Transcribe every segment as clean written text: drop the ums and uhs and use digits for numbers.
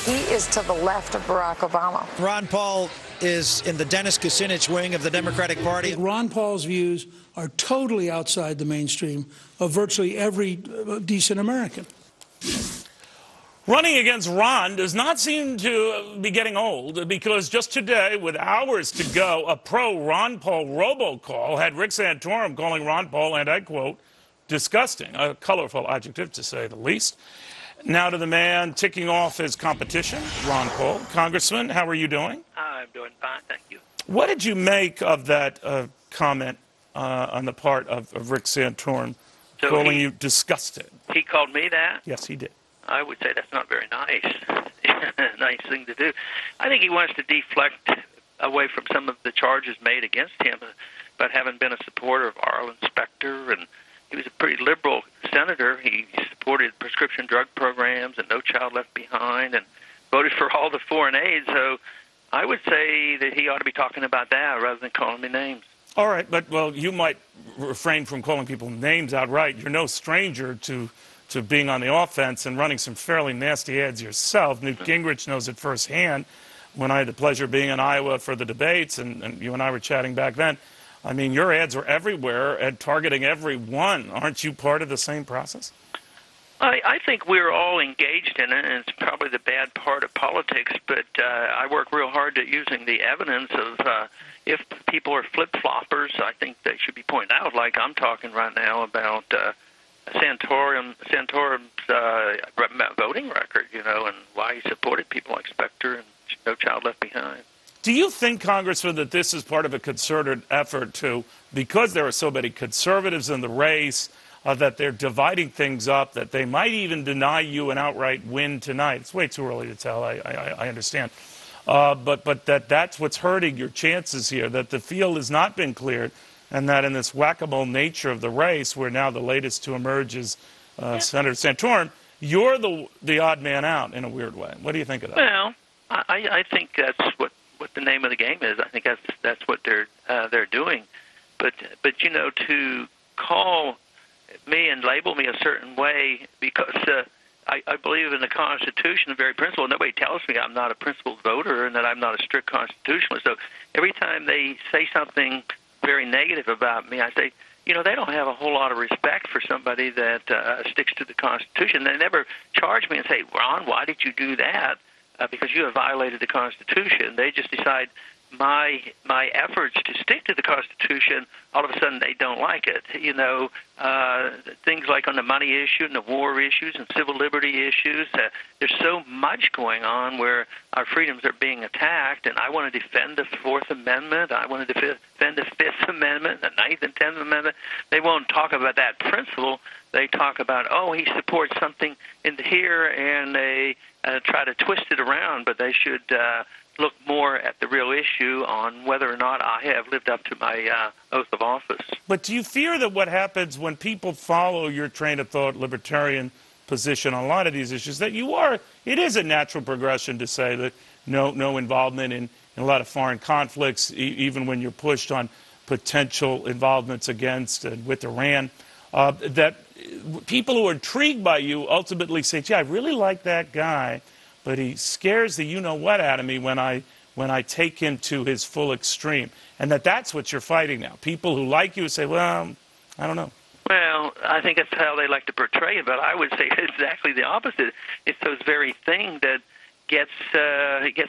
He is to the left of Barack Obama. Ron Paul is in the Dennis Kucinich wing of the Democratic Party. Ron Paul's views are totally outside the mainstream of virtually every decent American. Running against Ron does not seem to be getting old, because just today, with hours to go, a pro-Ron Paul robocall had Rick Santorum calling Ron Paul, and I quote, disgusting, a colorful adjective to say the least. Now to the man ticking off his competition, Ron Paul. Congressman, how are you doing? I'm doing fine, thank you. What did you make of that comment on the part of Rick Santorum, calling you disgusted? He called me that? Yes, he did. I would say that's not very nice. Nice thing to do. I think he wants to deflect away from some of the charges made against him about having been a supporter of Arlen Specter, and he was a pretty liberal senator. He supported prescription drug programs and No Child Left Behind and voted for all the foreign aid. So I would say that he ought to be talking about that rather than calling me names. All right, but, well, you might refrain from calling people names outright. You're no stranger to being on the offense and running some fairly nasty ads yourself. Newt Gingrich knows it firsthand. When I had the pleasure of being in Iowa for the debates, and you and I were chatting back then, I mean, your ads were everywhere and targeting everyone. Aren't you part of the same process? I think we're all engaged in it, and it's probably the bad part of politics, but I work real hard at using the evidence of if people are flip-floppers, I think they should be pointed out, like I'm talking right now about Santorum's voting record, and why he supported people like Specter and No Child Left Behind. Do you think, Congressman, that this is part of a concerted effort to, because there are so many conservatives in the race, that they're dividing things up, that they might even deny you an outright win tonight? It's way too early to tell, I understand. But that's what's hurting your chances here, that the field has not been cleared, and that in this whack-a-mole nature of the race, where now the latest to emerge is Senator Santorum, you're the odd man out in a weird way. What do you think of that? Well, I think that's what the name of the game is. I think that's what they're doing. But to call me and label me a certain way because I believe in the Constitution, the very principle. Nobody tells me I'm not a principled voter and that I'm not a strict constitutionalist. So every time they say something very negative about me, I say, they don't have a whole lot of respect for somebody that sticks to the Constitution. They never charge me and say, Ron, why did you do that? Because you have violated the Constitution. They just decide my efforts to stick to the Constitution, all of a sudden they don't like it. Things like on the money issue and the war issues and civil liberty issues, there's so much going on where our freedoms are being attacked, and I want to defend the Fourth Amendment. I want to defend the Fifth Amendment, the Ninth and Tenth Amendment. They won't talk about that principle. They talk about, he supports something in here, and they try to twist it around, but they should look more at the real issue on whether or not I have lived up to my oath of office. But do you fear that what happens when people follow your train of thought, libertarian position on a lot of these issues, that it is a natural progression to say that no involvement in a lot of foreign conflicts, even when you're pushed on potential involvements against and with Iran, that people who are intrigued by you ultimately say, gee, I really like that guy, but he scares the you-know-what out of me when I take him to his full extreme. And that's what you're fighting now. People who like you say, well, I don't know. Well, I think that's how they like to portray it, but I would say exactly the opposite. It's those very things that gets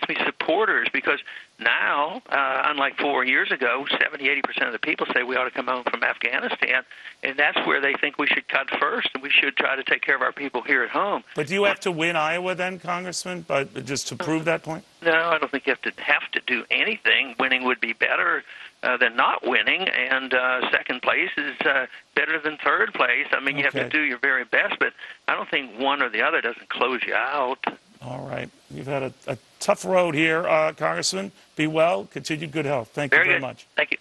me supporters, because now, unlike 4 years ago, 70-80% of the people say we ought to come home from Afghanistan, and that's where they think we should cut first, and we should try to take care of our people here at home. But do you have to win Iowa then, Congressman, just to prove that point? No, I don't think you have to do anything. Winning would be better than not winning, and second place is better than third place. I mean, you have to do your very best, but I don't think one or the other doesn't close you out. All right. You've had a tough road here, Congressman. Be well. Continued good health. Thank you very much. Thank you.